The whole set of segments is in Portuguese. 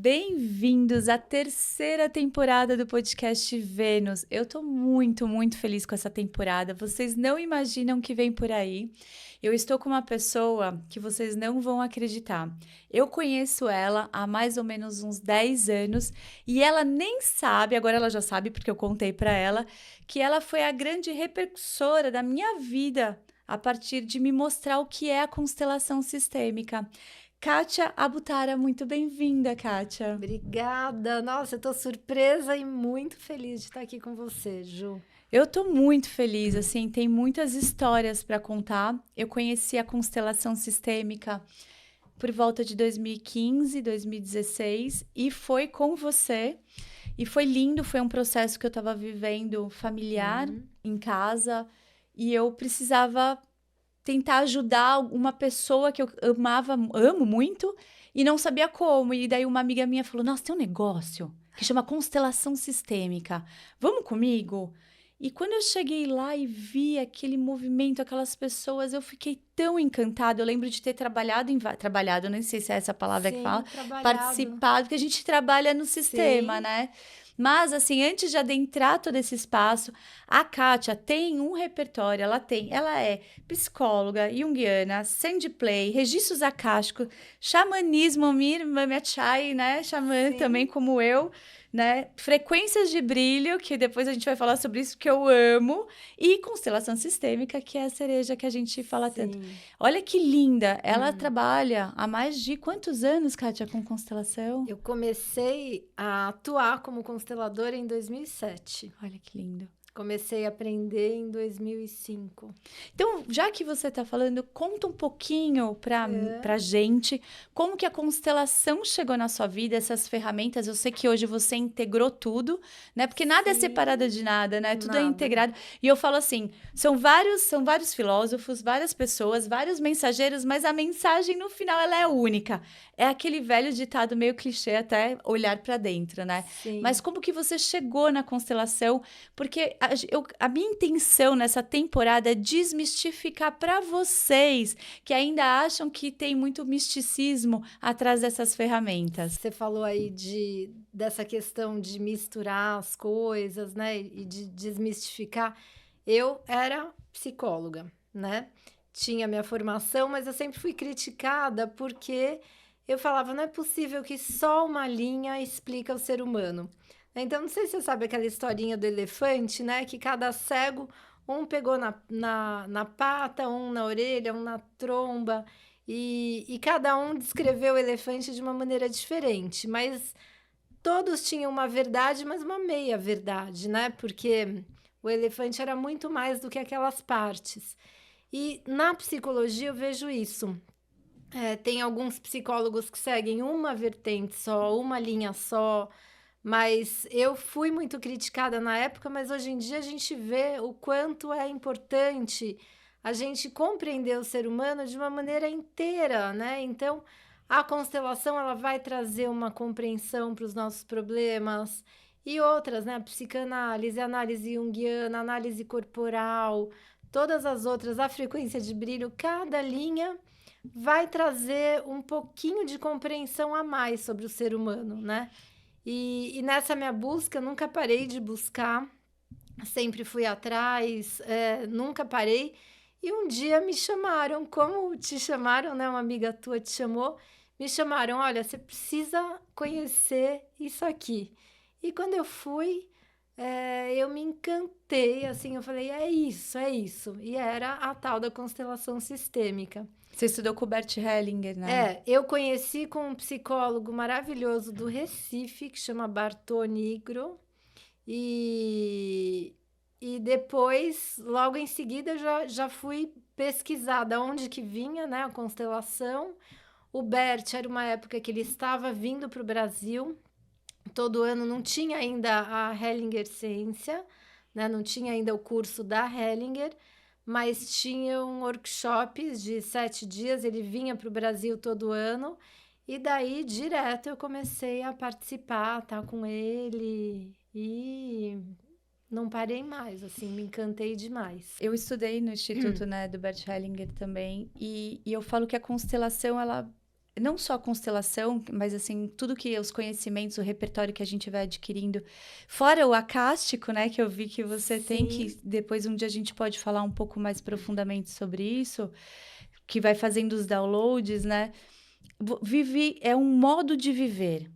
Bem-vindos à terceira temporada do podcast Vênus. Eu tô muito, muito feliz com essa temporada. Vocês não imaginam o que vem por aí. Eu estou com uma pessoa que vocês não vão acreditar. Eu conheço ela há mais ou menos uns 10 anos e ela nem sabe, agora ela já sabe porque eu contei para ela, que ela foi a grande repercussora da minha vida a partir de me mostrar o que é a constelação sistêmica. Kátia Abutara, muito bem-vinda, Kátia. Obrigada. Nossa, eu tô surpresa e muito feliz de estar aqui com você, Ju. Eu tô muito feliz, assim, tem muitas histórias para contar. Eu conheci a constelação sistêmica por volta de 2015, 2016 e foi com você. E foi lindo, foi um processo que eu estava vivendo familiar em casa e eu precisava tentar ajudar uma pessoa que eu amo muito, e não sabia como. E daí uma amiga minha falou, nossa, tem um negócio que chama constelação sistêmica. Vamos comigo? E quando eu cheguei lá e vi aquele movimento, aquelas pessoas, eu fiquei tão encantada. Eu lembro de ter trabalhado, nem sei se é essa palavra que fala, participado, porque a gente trabalha no sistema, né? Mas, assim, antes de adentrar todo esse espaço, a Kátia tem um repertório, ela é psicóloga, junguiana, sandplay, registros acásticos, xamanismo, Mamiachai, né? Xamã também, como eu, né? Frequências de brilho, que depois a gente vai falar sobre isso, que eu amo, e constelação sistêmica, que é a cereja que a gente fala tanto. Olha que linda! Ela trabalha há mais de quantos anos, Kátia, com constelação? Eu comecei a atuar como consteladora em 2007. Olha que lindo. Comecei a aprender em 2005. Então, já que você está falando, conta um pouquinho pra gente como que a constelação chegou na sua vida, essas ferramentas. Eu sei que hoje você integrou tudo, né? Porque nada é separado de nada, né? Tudo é integrado. E eu falo assim, são vários filósofos, várias pessoas, vários mensageiros, mas a mensagem no final ela é única. É aquele velho ditado meio clichê até olhar para dentro, né? Sim. Mas como que você chegou na constelação? Porque a minha intenção nessa temporada é desmistificar para vocês que ainda acham que tem muito misticismo atrás dessas ferramentas. Você falou aí dessa questão de misturar as coisas, né? E de desmistificar. Eu era psicóloga, né? Tinha minha formação, mas eu sempre fui criticada porque eu falava, não é possível que só uma linha explica o ser humano. Então, não sei se você sabe aquela historinha do elefante, né? Que cada cego, um pegou na pata, um na orelha, um na tromba, e cada um descreveu o elefante de uma maneira diferente, mas todos tinham uma verdade, mas uma meia-verdade, né? Porque o elefante era muito mais do que aquelas partes. E na psicologia eu vejo isso. Tem alguns psicólogos que seguem uma vertente só, uma linha só, mas eu fui muito criticada na época, mas hoje em dia a gente vê o quanto é importante a gente compreender o ser humano de uma maneira inteira, né? Então, a constelação ela vai trazer uma compreensão para os nossos problemas e outras, né? A psicanálise, a análise junguiana, a análise corporal, todas as outras, a frequência de brilho, cada linha vai trazer um pouquinho de compreensão a mais sobre o ser humano, né? E nessa minha busca, eu nunca parei de buscar, sempre fui atrás, nunca parei. E um dia me chamaram, como te chamaram, né? Uma amiga tua te chamou, me chamaram, olha, você precisa conhecer isso aqui. E quando eu fui, eu me encantei, assim, eu falei, é isso, é isso. E era a tal da constelação sistêmica. Você estudou com o Bert Hellinger, né? Eu conheci com um psicólogo maravilhoso do Recife, que chama Bartô Nigro, e depois, logo em seguida, já fui pesquisar de onde que vinha, né, a constelação. O Bert era uma época que ele estava vindo para o Brasil, todo ano não tinha ainda a Hellinger Ciência, né, não tinha ainda o curso da Hellinger, mas tinham workshops de 7 dias, ele vinha para o Brasil todo ano, e daí, direto, eu comecei a participar, tá com ele, e não parei mais, assim, me encantei demais. Eu estudei no Instituto, né, do Bert Hellinger também, e eu falo que a constelação, não só a constelação, mas assim, tudo que os conhecimentos, o repertório que a gente vai adquirindo, fora o acástico, né, que eu vi que você tem, que Sim. depois um dia a gente pode falar um pouco mais profundamente sobre isso, que vai fazendo os downloads, né? É um modo de viver.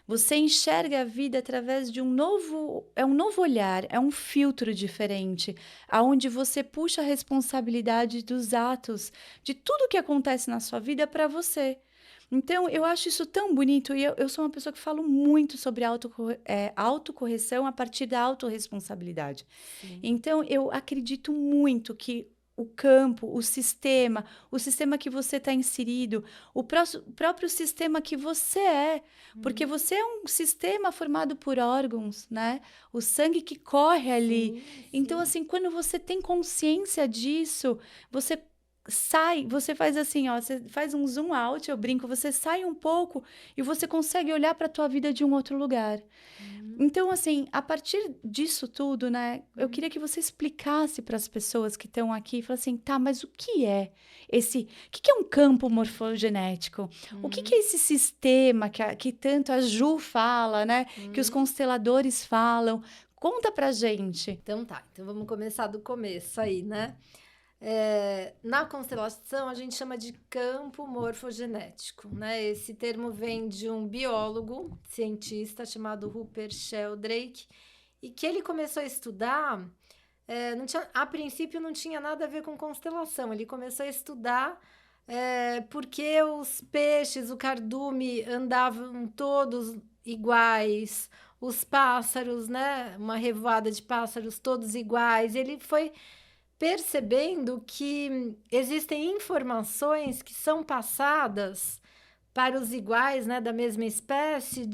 Você enxerga a vida através de é um novo olhar, é um filtro diferente, aonde você puxa a responsabilidade dos atos, de tudo que acontece na sua vida para você. Então, eu acho isso tão bonito e eu sou uma pessoa que falo muito sobre autocorreção a partir da autorresponsabilidade. Sim. Então, eu acredito muito que o sistema que você está inserido, próprio sistema que você é, porque Uhum. você é um sistema formado por órgãos, né? O sangue que corre ali. Sim, Então, sim. assim, quando você tem consciência disso, você sai, você faz assim, ó, você faz um zoom out, eu brinco, você sai um pouco e você consegue olhar para a tua vida de um outro lugar. Uhum. Então, assim, a partir disso tudo, né, eu Uhum. queria que você explicasse para as pessoas que estão aqui, fala assim, tá, mas o que é o que que é um campo morfogenético? O que Uhum. é esse sistema que tanto a Ju fala, né, que os Uhum. consteladores falam? Conta pra gente. Então tá, então vamos começar do começo aí, né? Na constelação, a gente chama de campo morfogenético, né? Esse termo vem de um biólogo, cientista, chamado Rupert Sheldrake, e que ele começou a estudar, não tinha, a princípio não tinha nada a ver com constelação, ele começou a estudar porque os peixes, o cardume, andavam todos iguais, os pássaros, né? Uma revoada de pássaros todos iguais. Ele foi percebendo que existem informações que são passadas para os iguais, né, da mesma espécie,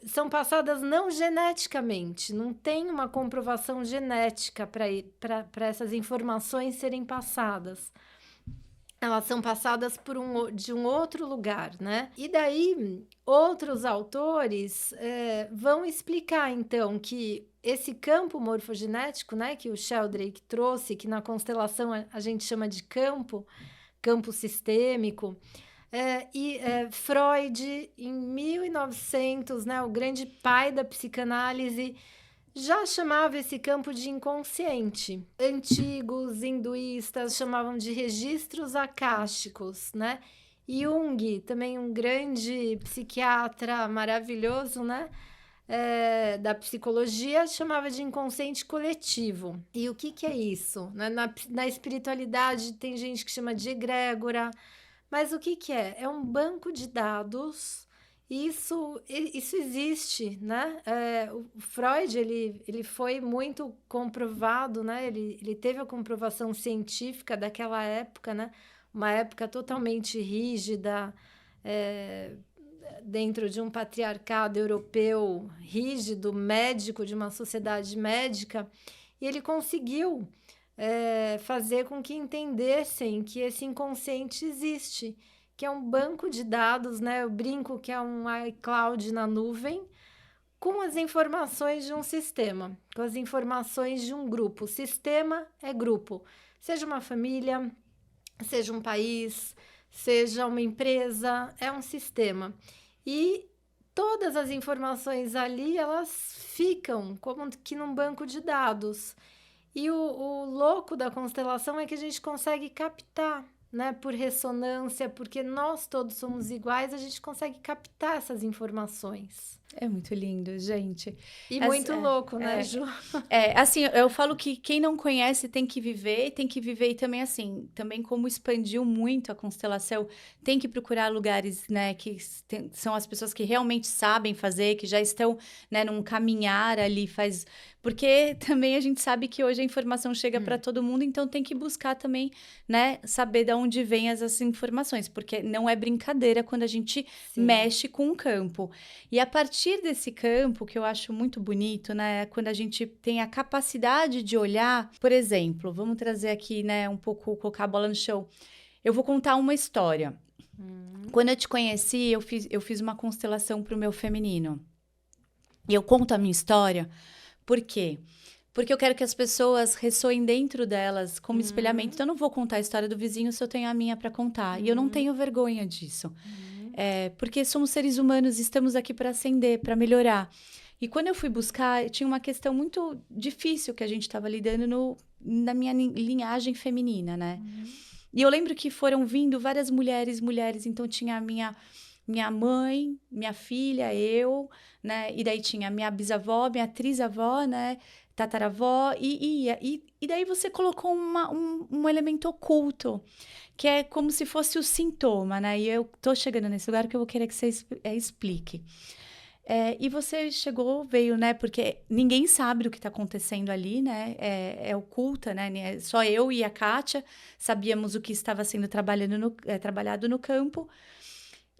são passadas não geneticamente, não tem uma comprovação genética para essas informações serem passadas. Elas são passadas de um outro lugar, né? E daí, outros autores vão explicar, então, que esse campo morfogenético, né, que o Sheldrake trouxe, que na constelação a gente chama de campo sistêmico, Freud, em 1900, né, o grande pai da psicanálise, já chamava esse campo de inconsciente. Antigos hinduístas chamavam de registros akáshicos, né? Jung, também um grande psiquiatra maravilhoso, né? Da psicologia, chamava de inconsciente coletivo. E o que é isso? Na espiritualidade tem gente que chama de egrégora, mas o que é? É um banco de dados. Isso existe, né? O Freud, ele foi muito comprovado, né? Ele teve a comprovação científica daquela época, né? Uma época totalmente rígida, dentro de um patriarcado europeu rígido, médico, de uma sociedade médica, e ele conseguiu fazer com que entendessem que esse inconsciente existe, que é um banco de dados, né? Eu brinco que é um iCloud na nuvem, com as informações de um sistema, com as informações de um grupo. Sistema é grupo, seja uma família, seja um país, seja uma empresa, é um sistema. E todas as informações ali, elas ficam como que num banco de dados. E o louco da constelação é que a gente consegue captar, né, por ressonância, porque nós todos somos iguais, a gente consegue captar essas informações. É muito lindo, gente. E muito louco, né, Ju? Assim, eu falo que quem não conhece tem que viver e também, assim, também como expandiu muito a constelação, tem que procurar lugares, né, são as pessoas que realmente sabem fazer, que já estão, né, num caminhar ali, porque também a gente sabe que hoje a informação chega para todo mundo, então tem que buscar também, né, saber de onde vêm essas informações, porque não é brincadeira quando a gente mexe com um campo. E a partir desse campo, que eu acho muito bonito, né, quando a gente tem a capacidade de olhar, por exemplo, vamos trazer aqui, né, um pouco, colocar a bola no chão. Eu vou contar uma história. Quando eu te conheci, eu fiz uma constelação para o meu feminino. E eu conto a minha história, por quê? Porque eu quero que as pessoas ressoem dentro delas como espelhamento. Então, eu não vou contar a história do vizinho se eu tenho a minha para contar. E eu não tenho vergonha disso. Porque somos seres humanos e estamos aqui para ascender, para melhorar. E quando eu fui buscar, tinha uma questão muito difícil que a gente estava lidando na minha linhagem feminina, né? E eu lembro que foram vindo várias mulheres. Então, tinha a minha mãe, minha filha, eu, né? E daí tinha a minha bisavó, minha trisavó, né? Tataravó. E daí você colocou um elemento oculto, que é como se fosse o sintoma, né? E eu tô chegando nesse lugar que eu vou querer que você explique. E você veio, né? Porque ninguém sabe o que está acontecendo ali, né? É oculta, né? Só eu e a Kátia sabíamos o que estava sendo trabalhado no campo.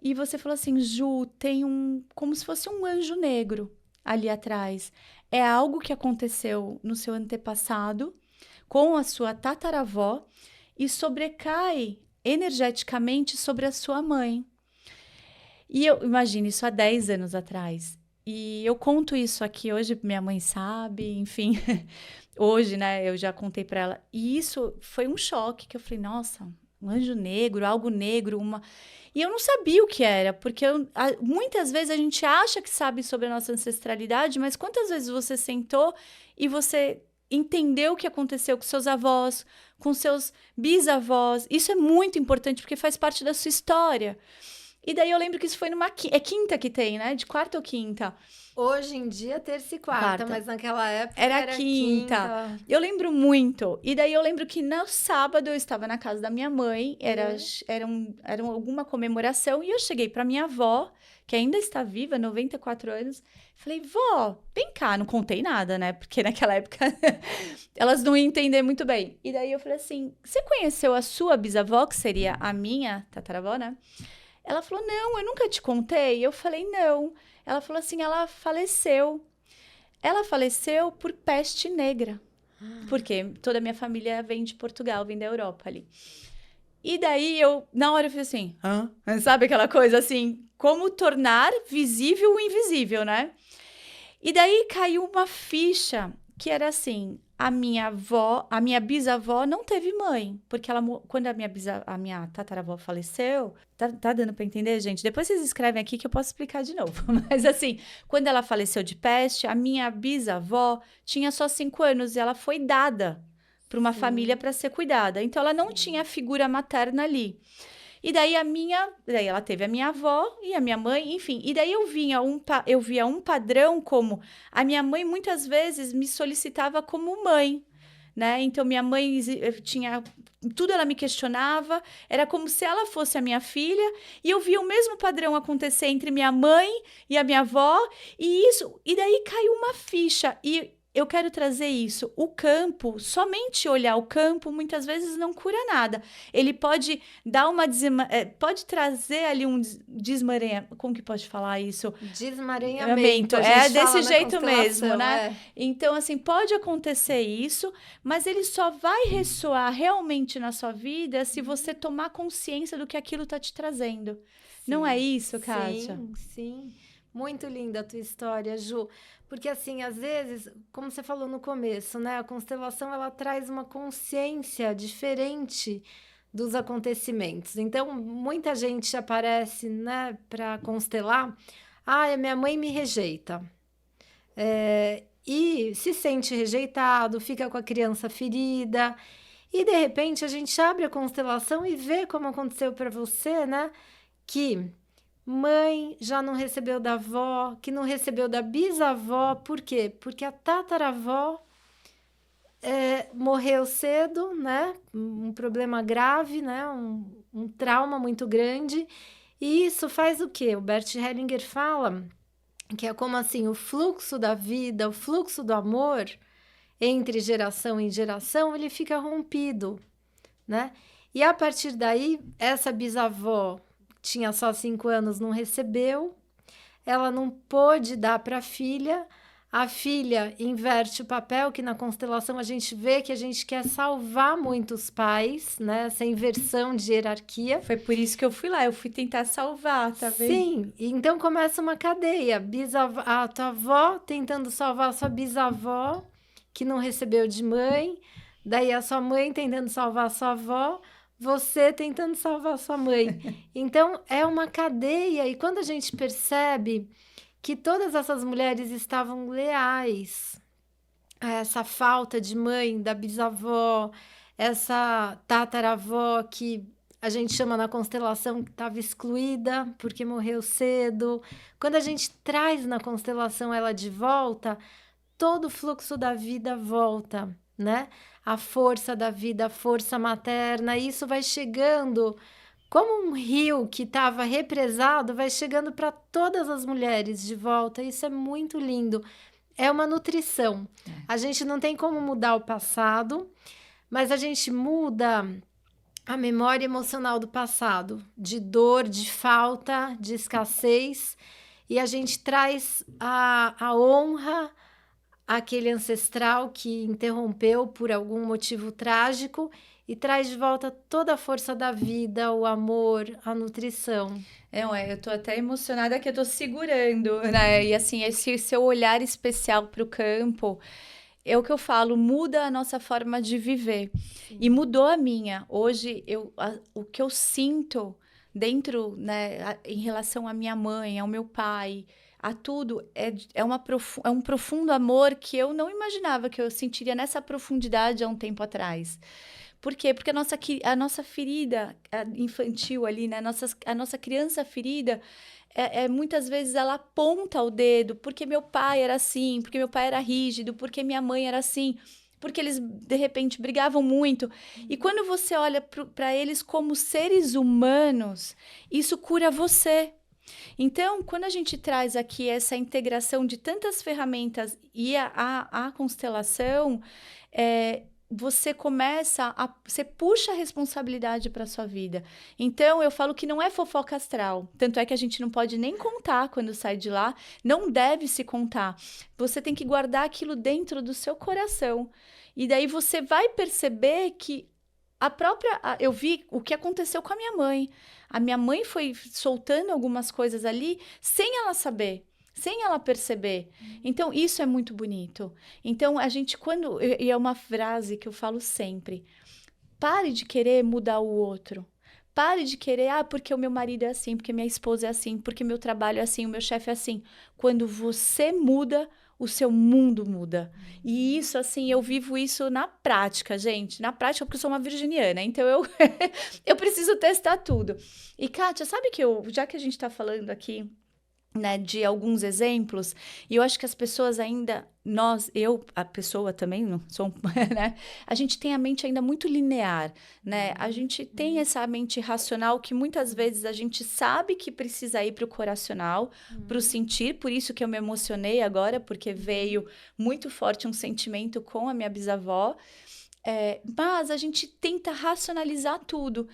E você falou assim, Ju, tem como se fosse um anjo negro ali atrás. É algo que aconteceu no seu antepassado com a sua tataravó e sobrecai energeticamente sobre a sua mãe. E eu imagino isso há 10 anos atrás. E eu conto isso aqui hoje, minha mãe sabe, enfim. Hoje, né, eu já contei para ela. E isso foi um choque, que eu falei, nossa, um anjo negro, algo negro, E eu não sabia o que era, porque muitas vezes a gente acha que sabe sobre a nossa ancestralidade, mas quantas vezes você sentou e você entendeu o que aconteceu com seus avós, com seus bisavós? Isso é muito importante, porque faz parte da sua história. E daí eu lembro que isso foi é quinta que tem, né? De quarta ou quinta? Hoje em dia, terça e quarta, mas naquela época era quinta. Eu lembro muito. E daí eu lembro que no sábado eu estava na casa da minha mãe, era alguma comemoração, e eu cheguei para minha avó, que ainda está viva, 94 anos, falei, vó, vem cá, não contei nada, né? Porque naquela época elas não iam entender muito bem. E daí eu falei assim, você conheceu a sua bisavó, que seria a minha tataravó, né? Ela falou, não, eu nunca te contei. Eu falei, não. Ela falou assim, ela faleceu. Ela faleceu por peste negra. Porque toda a minha família vem de Portugal, vem da Europa ali. E daí na hora eu fiz assim, sabe aquela coisa assim, como tornar visível o invisível, né? E daí caiu uma ficha que era assim, a minha bisavó não teve mãe, porque quando a minha tataravó faleceu, tá dando para entender, gente? Depois vocês escrevem aqui que eu posso explicar de novo. Mas assim, quando ela faleceu de peste, a minha bisavó tinha só 5 anos e ela foi dada para uma família para ser cuidada. Então ela não tinha figura materna ali. E daí ela teve a minha avó e a minha mãe, enfim. E daí eu via um padrão como a minha mãe muitas vezes me solicitava como mãe, né? Então minha mãe tinha tudo, ela me questionava, era como se ela fosse a minha filha, e eu via o mesmo padrão acontecer entre minha mãe e a minha avó, e daí caiu uma ficha. E eu quero trazer isso. O campo, somente olhar o campo, muitas vezes não cura nada. Ele pode dar pode trazer ali um desmaranhamento. Como que pode falar isso? Desmaranhamento. Desse jeito mesmo, né? Então, assim, pode acontecer isso, mas ele só vai ressoar realmente na sua vida se você tomar consciência do que aquilo está te trazendo. Sim, não é isso, Kátia? Sim. Muito linda a tua história, Ju. Porque, assim, às vezes, como você falou no começo, né? A constelação, ela traz uma consciência diferente dos acontecimentos. Então, muita gente aparece, né, para constelar. A minha mãe me rejeita. E se sente rejeitado, fica com a criança ferida. E, de repente, a gente abre a constelação e vê como aconteceu para você, né? Que mãe já não recebeu da avó, que não recebeu da bisavó. Por quê? Porque a tataravó morreu cedo, né? Um problema grave, né? Um trauma muito grande. E isso faz o quê? O Bert Hellinger fala que é como assim, o fluxo da vida, o fluxo do amor entre geração em geração, ele fica rompido, né? E a partir daí, essa bisavó tinha só 5 anos, não recebeu, ela não pôde dar para a filha inverte o papel, que na constelação a gente vê que a gente quer salvar muitos pais, né? Essa inversão de hierarquia. Foi por isso que eu fui lá, eu fui tentar salvar, tá vendo? Sim, então começa uma cadeia, a tua avó tentando salvar a sua bisavó, que não recebeu de mãe, daí a sua mãe tentando salvar a sua avó, você tentando salvar a sua mãe. Então, é uma cadeia, e quando a gente percebe que todas essas mulheres estavam leais a essa falta de mãe da bisavó, essa tataravó que a gente chama na constelação que estava excluída porque morreu cedo. Quando a gente traz na constelação ela de volta, todo o fluxo da vida volta, né? A força da vida, a força materna, isso vai chegando como um rio que estava represado, vai chegando para todas as mulheres de volta. Isso é muito lindo. É uma nutrição. A gente não tem como mudar o passado, mas a gente muda a memória emocional do passado, de dor, de falta, de escassez, e a gente traz a honra àquele ancestral que interrompeu por algum motivo trágico e traz de volta toda a força da vida, o amor, a nutrição. Eu tô até emocionada que eu tô segurando, né? E assim, esse seu olhar especial pro campo, é o que eu falo, muda a nossa forma de viver. E mudou a minha. Hoje, o que eu sinto dentro, né, em relação à minha mãe, ao meu pai, a tudo, é um profundo amor que eu não imaginava que eu sentiria nessa profundidade há um tempo atrás. Por quê? Porque a nossa ferida infantil ali, né? A nossa criança ferida, muitas vezes ela aponta o dedo, porque meu pai era assim, porque meu pai era rígido, porque minha mãe era assim, porque eles, de repente, brigavam muito. E quando você olha para eles como seres humanos, isso cura você. Então, quando a gente traz aqui essa integração de tantas ferramentas e a constelação, você puxa a responsabilidade para sua vida. Então, eu falo que não é fofoca astral. Tanto é que a gente não pode nem contar quando sai de lá. Não deve se contar. Você tem que guardar aquilo dentro do seu coração. E daí você vai perceber que eu vi o que aconteceu com a minha mãe. A minha mãe foi soltando algumas coisas ali sem ela saber, sem ela perceber. Então, isso é muito bonito. Então, e é uma frase que eu falo sempre: pare de querer mudar o outro. Pare de querer, porque o meu marido é assim, porque minha esposa é assim, porque meu trabalho é assim, o meu chefe é assim. Quando você muda, o seu mundo muda. E isso, assim, eu vivo isso na prática, gente. Na prática, porque eu sou uma virginiana, então eu preciso testar tudo. E, Kátia, sabe que já que a gente tá falando aqui, né, de alguns exemplos, e eu acho que as pessoas ainda, a pessoa também, não sou, né, a gente tem a mente ainda muito linear, né, a gente tem essa mente racional que muitas vezes a gente sabe que precisa ir para o coracional, para o sentir, por isso que eu me emocionei agora, porque veio muito forte um sentimento com a minha bisavó, mas a gente tenta racionalizar tudo,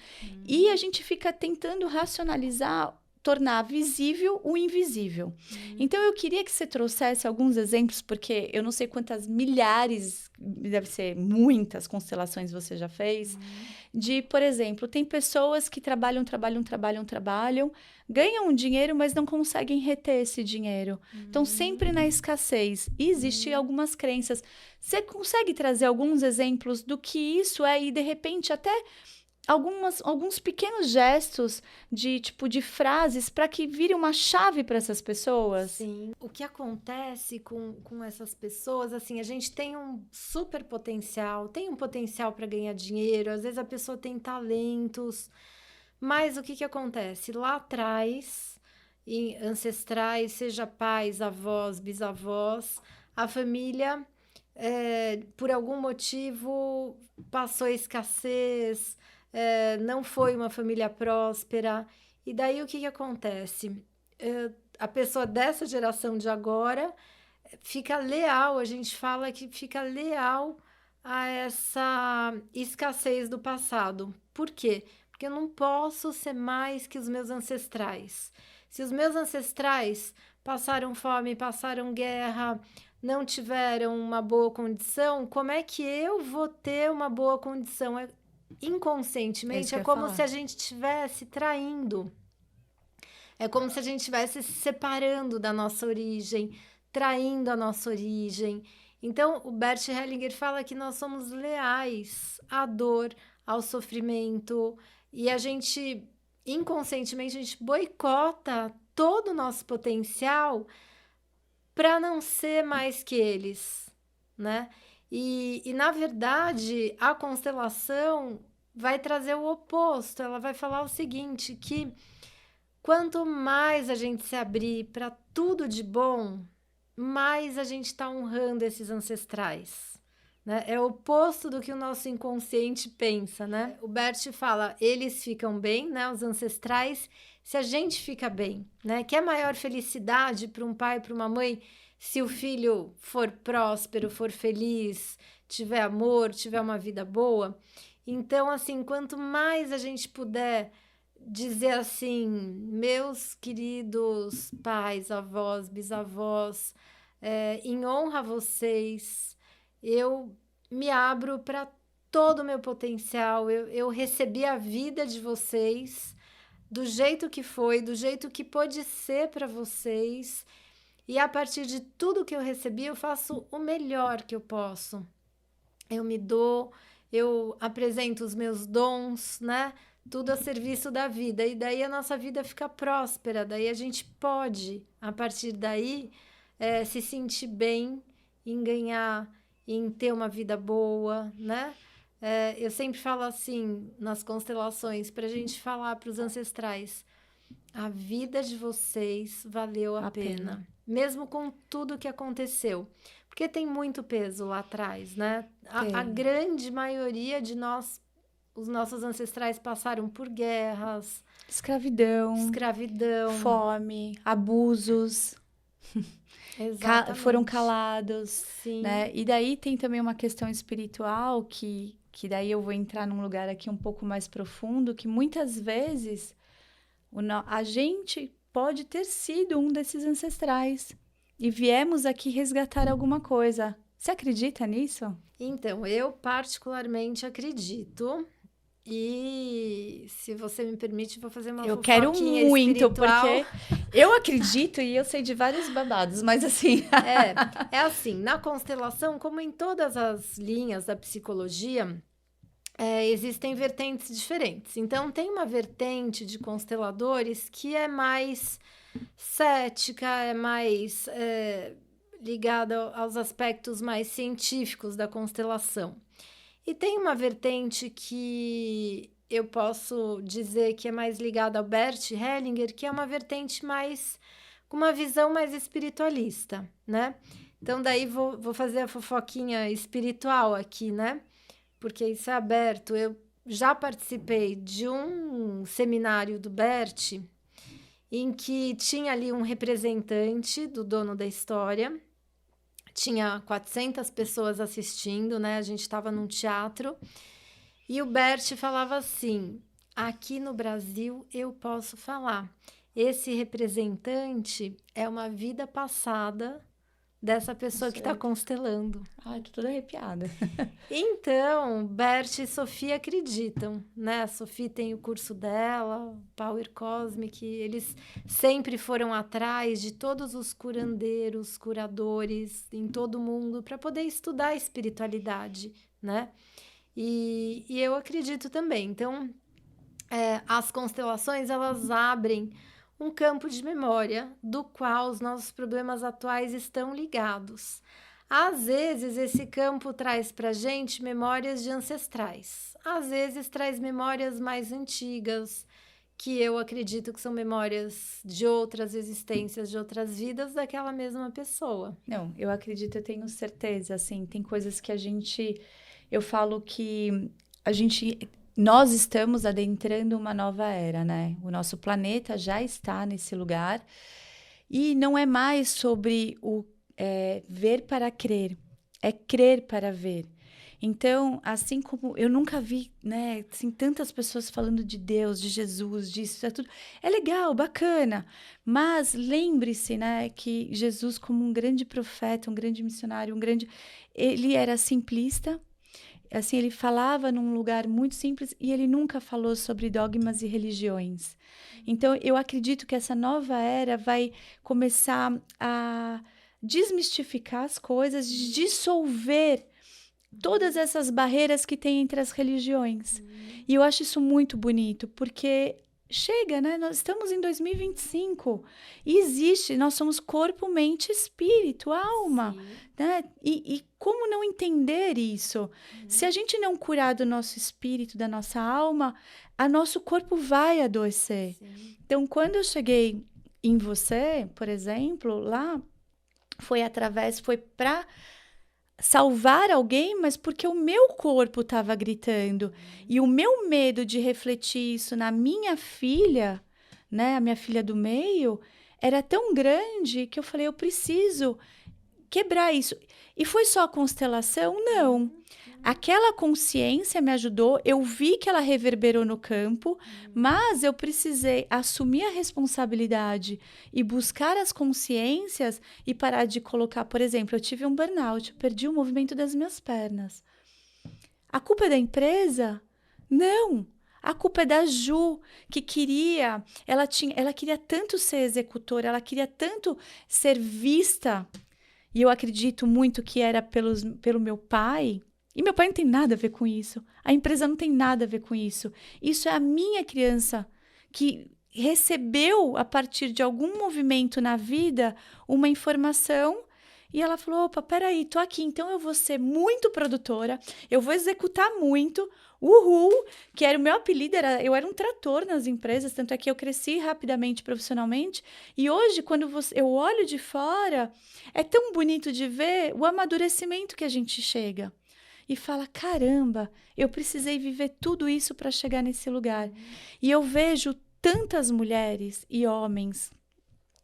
e a gente fica tentando racionalizar, tornar visível o invisível. Então, eu queria que você trouxesse alguns exemplos, porque eu não sei quantas milhares, deve ser muitas constelações você já fez, por exemplo, tem pessoas que trabalham, ganham dinheiro, mas não conseguem reter esse dinheiro. Estão sempre na escassez. E existem algumas crenças. Você consegue trazer alguns exemplos do que isso é e, de repente, até alguns pequenos gestos de frases para que vire uma chave para essas pessoas? Sim. O que acontece com essas pessoas, assim, a gente tem um super potencial, tem um potencial para ganhar dinheiro, às vezes a pessoa tem talentos, mas o que acontece? Lá atrás, em ancestrais, seja pais, avós, bisavós, a família, por algum motivo, passou escassez, não foi uma família próspera. E daí o que acontece? A pessoa dessa geração de agora fica leal, a gente fala que fica leal a essa escassez do passado. Por quê? Porque eu não posso ser mais que os meus ancestrais. Se os meus ancestrais passaram fome, passaram guerra, não tiveram uma boa condição, como é que eu vou ter uma boa condição? Inconscientemente, é como se a gente estivesse traindo. É como se a gente estivesse se separando da nossa origem, traindo a nossa origem. Então, o Bert Hellinger fala que nós somos leais à dor, ao sofrimento, e a gente, inconscientemente, a gente boicota todo o nosso potencial para não ser mais que eles, né? E, na verdade, a constelação vai trazer o oposto. Ela vai falar o seguinte, que quanto mais a gente se abrir para tudo de bom, mais a gente está honrando esses ancestrais, né? É o oposto do que o nosso inconsciente pensa, né? O Bert fala, eles ficam bem, né? Os ancestrais, se a gente fica bem, né? Que é maior felicidade para um pai, para uma mãe, se o filho for próspero, for feliz, tiver amor, tiver uma vida boa. Então, assim, quanto mais a gente puder dizer assim, meus queridos pais, avós, bisavós, em honra a vocês, eu me abro para todo o meu potencial, eu recebi a vida de vocês do jeito que foi, do jeito que pôde ser para vocês, e a partir de tudo que eu recebi, eu faço o melhor que eu posso. Eu me dou, eu apresento os meus dons, né? Tudo a serviço da vida. E daí a nossa vida fica próspera. Daí a gente pode, a partir daí, se sentir bem em ganhar, em ter uma vida boa, né? Eu sempre falo assim, nas constelações, para a gente falar para os ancestrais, a vida de vocês valeu a pena. Mesmo com tudo que aconteceu. Porque tem muito peso lá atrás, né? A grande maioria de nós, os nossos ancestrais passaram por guerras, escravidão, fome, abusos, foram calados, sim, né? E daí tem também uma questão espiritual que daí eu vou entrar num lugar aqui um pouco mais profundo, que muitas vezes a gente pode ter sido um desses ancestrais e viemos aqui resgatar alguma coisa. Você acredita nisso? Então, eu particularmente acredito. E se você me permite, vou fazer uma fofoquinha espiritual. Eu quero muito, porque eu acredito e eu sei de vários babados, mas assim... é assim, na constelação, como em todas as linhas da psicologia, existem vertentes diferentes. Então, tem uma vertente de consteladores que é mais cética, é mais ligada aos aspectos mais científicos da constelação. E tem uma vertente que eu posso dizer que é mais ligada ao Bert Hellinger, que é uma vertente mais com uma visão mais espiritualista, né? Então, daí vou fazer a fofoquinha espiritual aqui, né? Porque isso é aberto. Eu já participei de um seminário do Bert, em que tinha ali um representante do dono da história, tinha 400 pessoas assistindo, né? A gente estava num teatro, e o Bert falava assim, aqui no Brasil eu posso falar, esse representante é uma vida passada dessa pessoa que está constelando. Ai, tô toda arrepiada. Então, Bert e Sofia acreditam, né? A Sofia tem o curso dela, Power Cosmic, eles sempre foram atrás de todos os curandeiros, curadores em todo o mundo para poder estudar a espiritualidade, né? E eu acredito também. Então, as constelações, elas abrem um campo de memória do qual os nossos problemas atuais estão ligados. Às vezes, esse campo traz para a gente memórias de ancestrais. Às vezes, traz memórias mais antigas, que eu acredito que são memórias de outras existências, de outras vidas daquela mesma pessoa. Não, eu acredito, eu tenho certeza, assim, tem coisas que eu falo que nós estamos adentrando uma nova era, né? O nosso planeta já está nesse lugar e não é mais sobre ver para crer, é crer para ver. Então, assim como eu nunca vi, né, assim, tantas pessoas falando de Deus, de Jesus, disso, tudo. É legal, bacana, mas lembre-se, né, que Jesus, como um grande profeta, um grande missionário, ele era simplista. Assim, ele falava num lugar muito simples e ele nunca falou sobre dogmas e religiões. Então, eu acredito que essa nova era vai começar a desmistificar as coisas, de dissolver todas essas barreiras que tem entre as religiões. E eu acho isso muito bonito, porque chega, né? Nós estamos em 2025 e existe, nós somos corpo, mente, espírito, alma, né? E como não entender isso? Se a gente não curar do nosso espírito, da nossa alma, a nosso corpo vai adoecer. Então, quando eu cheguei em você, por exemplo, lá, foi para salvar alguém, mas porque o meu corpo estava gritando. E o meu medo de refletir isso na minha filha, né, a minha filha do meio, era tão grande que eu falei, eu preciso quebrar isso. E foi só a constelação? Não. Aquela consciência me ajudou, eu vi que ela reverberou no campo, mas eu precisei assumir a responsabilidade e buscar as consciências e parar de colocar, por exemplo, eu tive um burnout, eu perdi o movimento das minhas pernas. A culpa é da empresa? Não. A culpa é da Ju, que ela queria tanto ser executora, ela queria tanto ser vista, e eu acredito muito que era pelo meu pai. E meu pai não tem nada a ver com isso. A empresa não tem nada a ver com isso. Isso é a minha criança que recebeu, a partir de algum movimento na vida, uma informação. E ela falou, opa, peraí, tô aqui, então eu vou ser muito produtora, eu vou executar muito, uhul, que era o meu apelido, eu era um trator nas empresas, tanto é que eu cresci rapidamente profissionalmente, e hoje, quando eu olho de fora, é tão bonito de ver o amadurecimento que a gente chega. E fala, caramba, eu precisei viver tudo isso para chegar nesse lugar. E eu vejo tantas mulheres e homens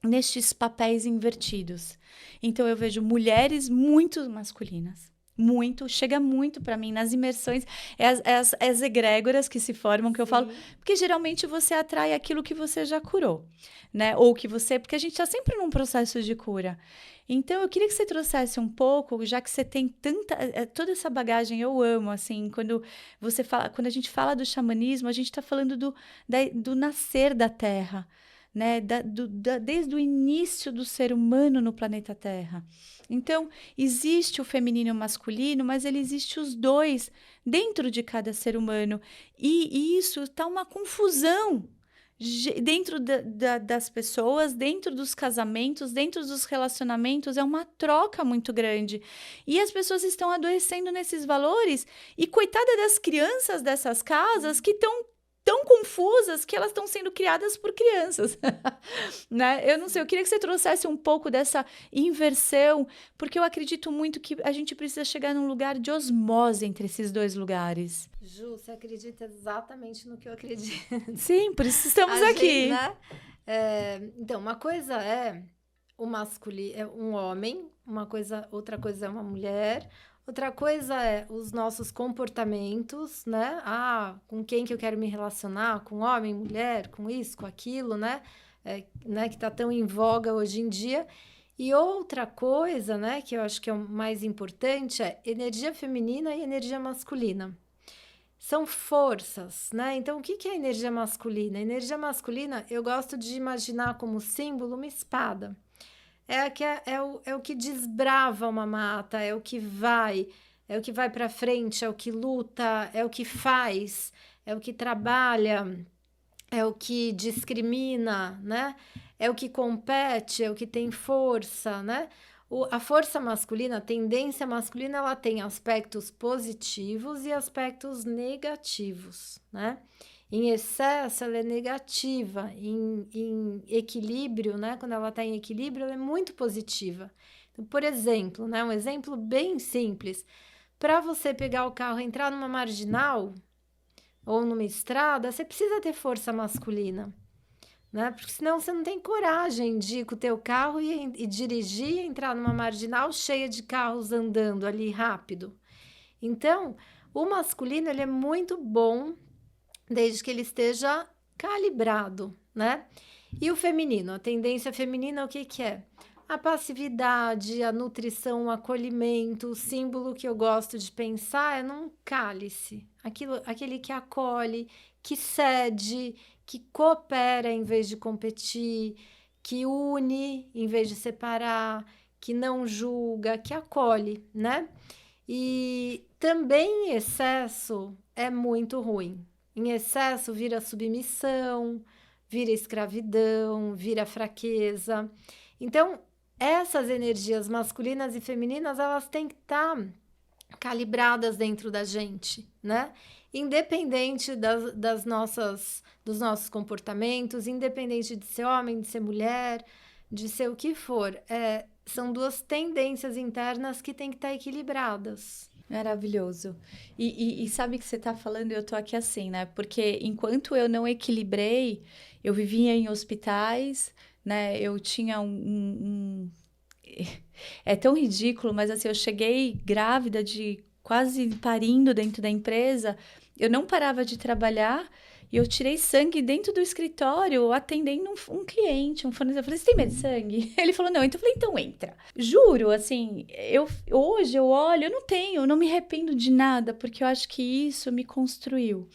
nestes papéis invertidos. Então, eu vejo mulheres muito masculinas. Muito, chega muito para mim nas imersões, as egrégoras que se formam, que eu falo, porque geralmente você atrai aquilo que você já curou, né? Ou que você, porque a gente está sempre num processo de cura. Então, eu queria que você trouxesse um pouco, já que você tem toda essa bagagem, eu amo, assim, quando a gente fala do xamanismo, a gente está falando do nascer da Terra, né? Desde o início do ser humano no planeta Terra. Então, existe o feminino e o masculino, mas ele existe os dois dentro de cada ser humano. E isso está uma confusão dentro das pessoas, dentro dos casamentos, dentro dos relacionamentos, é uma troca muito grande. E as pessoas estão adoecendo nesses valores, e coitada das crianças dessas casas que estão tão confusas que elas estão sendo criadas por crianças, né? Eu não sei, eu queria que você trouxesse um pouco dessa inversão, porque eu acredito muito que a gente precisa chegar num lugar de osmose entre esses dois lugares. Ju, você acredita exatamente no que eu acredito. Sim, por isso estamos aqui. Né? Então, uma coisa é o masculino, é um homem, outra coisa é uma mulher. Outra coisa é os nossos comportamentos, né? Com quem que eu quero me relacionar? Com homem, mulher, com isso, com aquilo, né? Né? Que tá tão em voga hoje em dia. E outra coisa, né? Que eu acho que é o mais importante é energia feminina e energia masculina. São forças, né? Então, o que é energia masculina? Energia masculina, eu gosto de imaginar como símbolo uma espada. É o que desbrava uma mata, é o que vai para frente, é o que luta, é o que faz, é o que trabalha, é o que discrimina, né? É o que compete, é o que tem força, né? A força masculina, a tendência masculina, ela tem aspectos positivos e aspectos negativos, né? Em excesso, ela é negativa. Em equilíbrio, né? Quando ela está em equilíbrio, ela é muito positiva. Então, por exemplo, né? Um exemplo bem simples. Para você pegar o carro e entrar numa marginal ou numa estrada, você precisa ter força masculina, né? Porque senão você não tem coragem de ir com o teu carro e dirigir, entrar numa marginal cheia de carros andando ali rápido. Então, o masculino, ele é muito bom desde que ele esteja calibrado, né? E o feminino, a tendência feminina, o que é? A passividade, a nutrição, o acolhimento, o símbolo que eu gosto de pensar é num cálice, aquele que acolhe, que cede, que coopera em vez de competir, que une em vez de separar, que não julga, que acolhe, né? E também em excesso é muito ruim. Em excesso vira submissão, vira escravidão, vira fraqueza. Então, essas energias masculinas e femininas, elas têm que estar calibradas dentro da gente, né? Independente dos nossos comportamentos, independente de ser homem, de ser mulher, de ser o que for. São duas tendências internas que têm que estar equilibradas. Maravilhoso. E sabe que você está falando, eu estou aqui assim, né? Porque enquanto eu não equilibrei, eu vivia em hospitais, né? Eu tinha É tão ridículo, mas assim, eu cheguei grávida de quase parindo dentro da empresa, eu não parava de trabalhar e eu tirei sangue dentro do escritório atendendo um cliente, um fornecedor. Eu falei, você tem medo de sangue? Ele falou, não. Então eu falei, então entra. Juro, assim, hoje eu olho, eu não me arrependo de nada, porque eu acho que isso me construiu,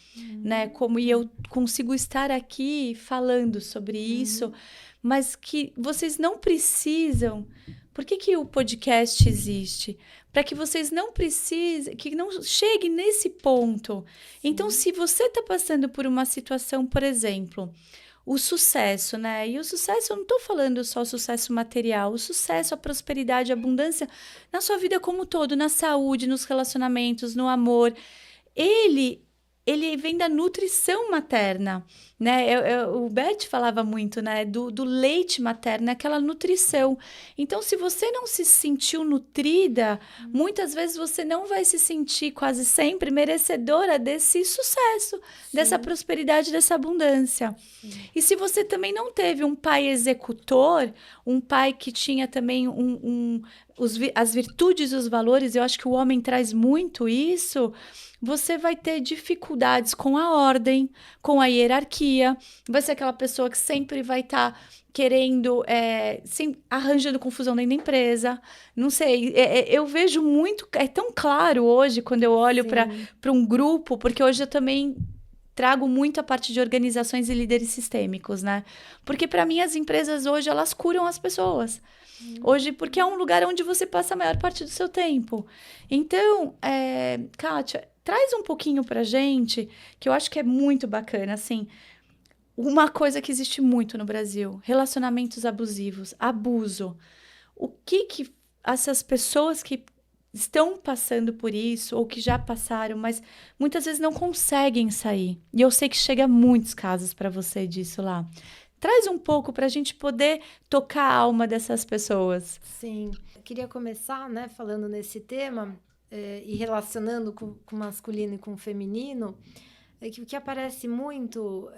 né? E eu consigo estar aqui falando sobre isso, mas que vocês não precisam. Por que o podcast existe? Para que vocês não precisem, que não chegue nesse ponto. Então, se você está passando por uma situação, por exemplo, o sucesso, né? E o sucesso, eu não estou falando só o sucesso material, o sucesso, a prosperidade, a abundância na sua vida como um todo, na saúde, nos relacionamentos, no amor. Ele vem da nutrição materna, né? O Bert falava muito, né? Do leite materno, aquela nutrição. Então, se você não se sentiu nutrida, muitas vezes você não vai se sentir quase sempre merecedora desse sucesso, dessa prosperidade, dessa abundância. E se você também não teve um pai executor, um pai que tinha também as virtudes e os valores, eu acho que o homem traz muito isso, você vai ter dificuldades com a ordem, com a hierarquia, vai ser aquela pessoa que sempre vai estar querendo, arranjando confusão dentro da empresa, não sei, eu vejo muito, é tão claro hoje quando eu olho para um grupo, porque hoje eu também trago muito a parte de organizações e líderes sistêmicos, né? Porque para mim as empresas hoje, elas curam as pessoas. Hoje, porque é um lugar onde você passa a maior parte do seu tempo. Então, Kátia, traz um pouquinho pra gente, que eu acho que é muito bacana, assim, uma coisa que existe muito no Brasil, relacionamentos abusivos, abuso. O que essas pessoas que estão passando por isso, ou que já passaram, mas muitas vezes não conseguem sair. E eu sei que chega muitos casos para você disso lá. Traz um pouco para a gente poder tocar a alma dessas pessoas. Sim. Eu queria começar, né, falando nesse tema e relacionando com o masculino e com o feminino, que o que aparece muito,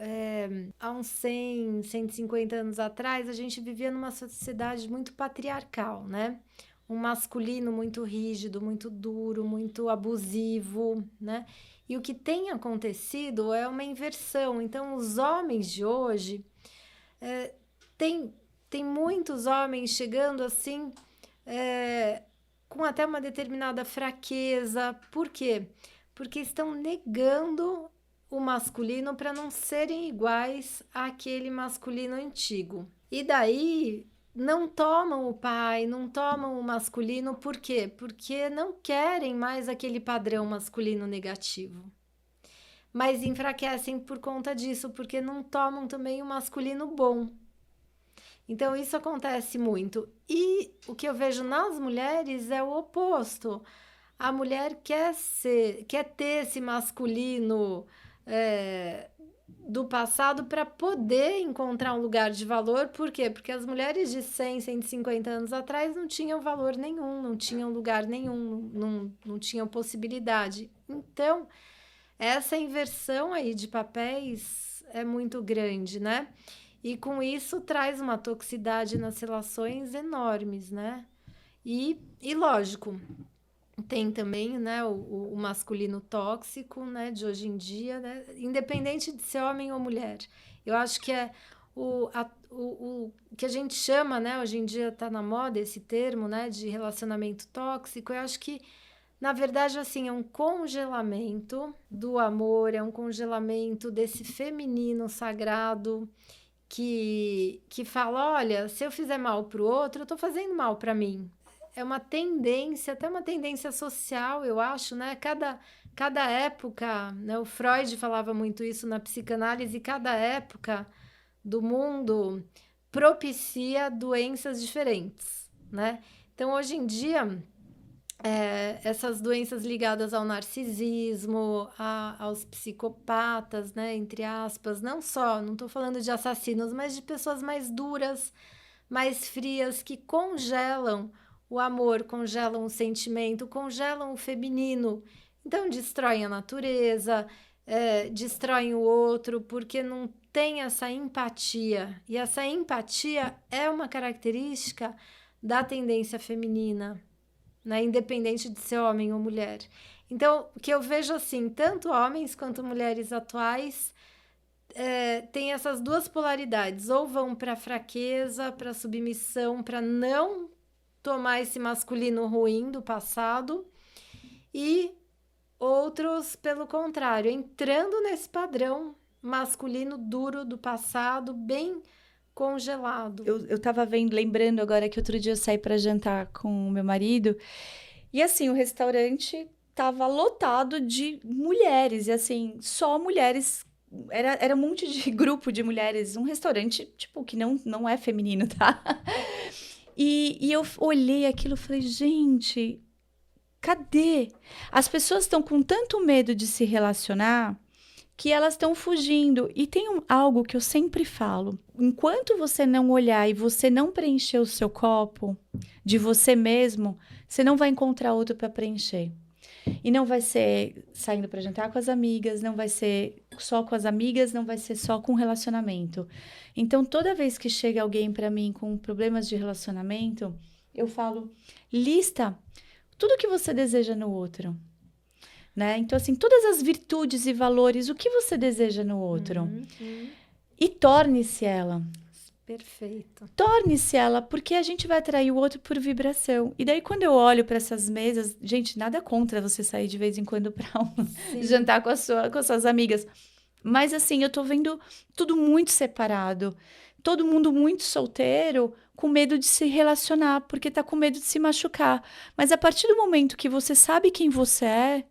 há uns 100, 150 anos atrás, a gente vivia numa sociedade muito patriarcal, né? Um masculino muito rígido, muito duro, muito abusivo, né? E o que tem acontecido é uma inversão. Então, os homens de hoje... Tem muitos homens chegando assim, com até uma determinada fraqueza. Por quê? Porque estão negando o masculino para não serem iguais àquele masculino antigo. E daí não tomam o pai, não tomam o masculino. Por quê? Porque não querem mais aquele padrão masculino negativo. Mas enfraquecem por conta disso, porque não tomam também o masculino bom. Então, isso acontece muito. E o que eu vejo nas mulheres é o oposto. A mulher quer ter esse masculino do passado para poder encontrar um lugar de valor. Por quê? Porque as mulheres de 100, 150 anos atrás não tinham valor nenhum, não tinham lugar nenhum, não tinham possibilidade. Então, essa inversão aí de papéis é muito grande, né? E com isso traz uma toxicidade nas relações enormes, né? E lógico, tem também, né, o masculino tóxico, né, de hoje em dia, né? Independente de ser homem ou mulher. Eu acho que é o que a gente chama, né, hoje em dia está na moda esse termo, né, de relacionamento tóxico. Eu acho que na verdade, assim, é um congelamento do amor, é um congelamento desse feminino sagrado que fala, olha, se eu fizer mal pro outro, eu tô fazendo mal para mim. é uma tendência, até uma tendência social, eu acho, né? Cada época, né? O Freud falava muito isso na psicanálise, cada época do mundo propicia doenças diferentes, né? Então, hoje em dia, essas doenças ligadas ao narcisismo, aos psicopatas, né, entre aspas, não estou falando de assassinos, mas de pessoas mais duras, mais frias, que congelam o amor, congelam o sentimento, congelam o feminino. Então, destroem a natureza, destroem o outro, porque não tem essa empatia. E essa empatia é uma característica da tendência feminina, né? Independente de ser homem ou mulher. Então, o que eu vejo assim, tanto homens quanto mulheres atuais tem essas duas polaridades, ou vão para fraqueza, para submissão, para não tomar esse masculino ruim do passado, e outros, pelo contrário, entrando nesse padrão masculino duro do passado, bem congelado. Eu tava lembrando agora que outro dia eu saí para jantar com o meu marido, e assim, o restaurante tava lotado de mulheres, e assim, só mulheres. Era um monte de grupo de mulheres, um restaurante, tipo, que não é feminino, tá? E eu olhei aquilo e falei, gente, cadê? As pessoas estão com tanto medo de se relacionar que elas estão fugindo. E tem algo que eu sempre falo: enquanto você não olhar e você não preencher o seu copo de você mesmo, você não vai encontrar outro para preencher. E não vai ser saindo para jantar com as amigas, não vai ser só com as amigas, não vai ser só com relacionamento. Então, toda vez que chega alguém para mim com problemas de relacionamento, eu falo, lista tudo que você deseja no outro. Né? Então, assim, todas as virtudes e valores, o que você deseja no outro. E torne-se ela. Perfeito. Torne-se ela, porque a gente vai atrair o outro por vibração. E daí, quando eu olho para essas mesas, gente, nada contra você sair de vez em quando para jantar com as suas amigas. Mas, assim, eu tô vendo tudo muito separado. Todo mundo muito solteiro, com medo de se relacionar, porque tá com medo de se machucar. Mas a partir do momento que você sabe quem você é,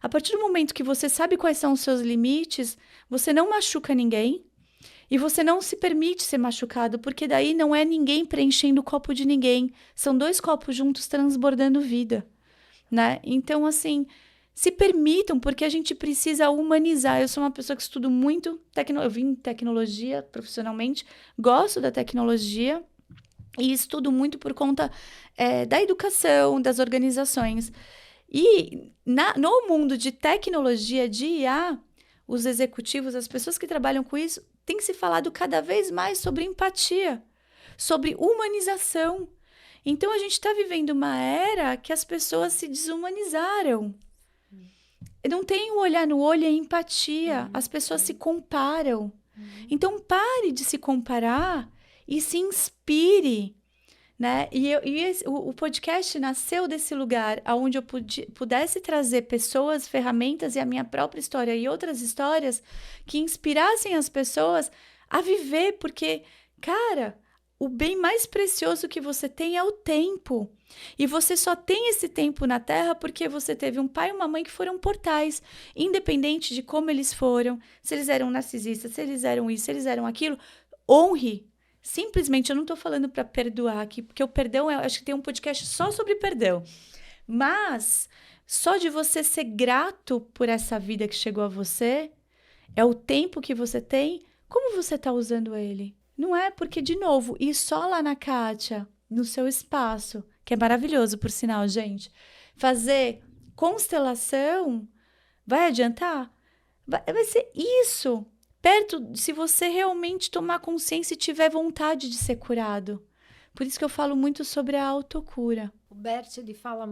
a partir do momento que você sabe quais são os seus limites, você não machuca ninguém. E você não se permite ser machucado, porque daí não é ninguém preenchendo o copo de ninguém. São dois copos juntos transbordando vida, né? Então, assim, se permitam, porque a gente precisa humanizar. Eu sou uma pessoa que estudo muito, eu vim em tecnologia profissionalmente, gosto da tecnologia e estudo muito por conta da educação, das organizações. E no mundo de tecnologia, de IA, os executivos, as pessoas que trabalham com isso, tem se falado cada vez mais sobre empatia, sobre humanização. Então, a gente está vivendo uma era que as pessoas se desumanizaram. Não tem o olhar no olho, é empatia. As pessoas se comparam. Então, pare de se comparar e se inspire. Né? O podcast nasceu desse lugar onde eu pudesse trazer pessoas, ferramentas e a minha própria história e outras histórias que inspirassem as pessoas a viver, porque, cara, o bem mais precioso que você tem é o tempo. E você só tem esse tempo na Terra porque você teve um pai e uma mãe que foram portais, independente de como eles foram, se eles eram narcisistas, se eles eram isso, se eles eram aquilo, honre. Simplesmente, eu não estou falando para perdoar aqui, porque o perdão, eu acho que tem um podcast só sobre perdão. Mas, só de você ser grato por essa vida que chegou a você, é o tempo que você tem, como você está usando ele? Não é porque, de novo, ir só lá na Kátia, no seu espaço, que é maravilhoso, por sinal, gente, fazer constelação, vai adiantar? Vai ser isso. Perto, se você realmente tomar consciência e tiver vontade de ser curado. Por isso que eu falo muito sobre a autocura. O Bert, ele falava